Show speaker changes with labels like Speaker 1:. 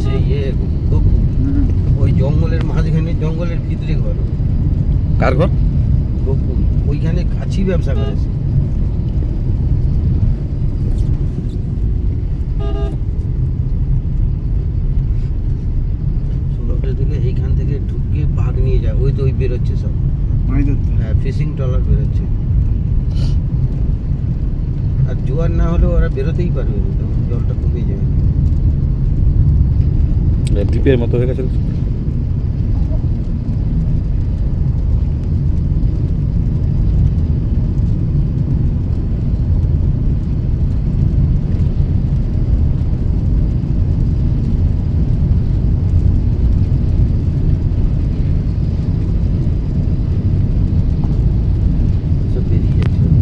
Speaker 1: সেই গপু ওই জঙ্গলের মাঝখানে, জঙ্গলের ভিতরে ঘর।
Speaker 2: কার ঘর?
Speaker 1: গপু ওইখানে কাছি ব্যবসা করেছে। এইখান থেকে ঢুকে বাঘ নিয়ে যায়, ওই তো ওই বেরোচ্ছে সব। হ্যাঁ, ফিশিং ট্রলার বেরোচ্ছে। আর জোয়ার না হলেও ওরা বেরোতেই পারবে না, তখন জলটা কমে যাবে।
Speaker 2: দ্বীপের মতো হয়ে গেছে।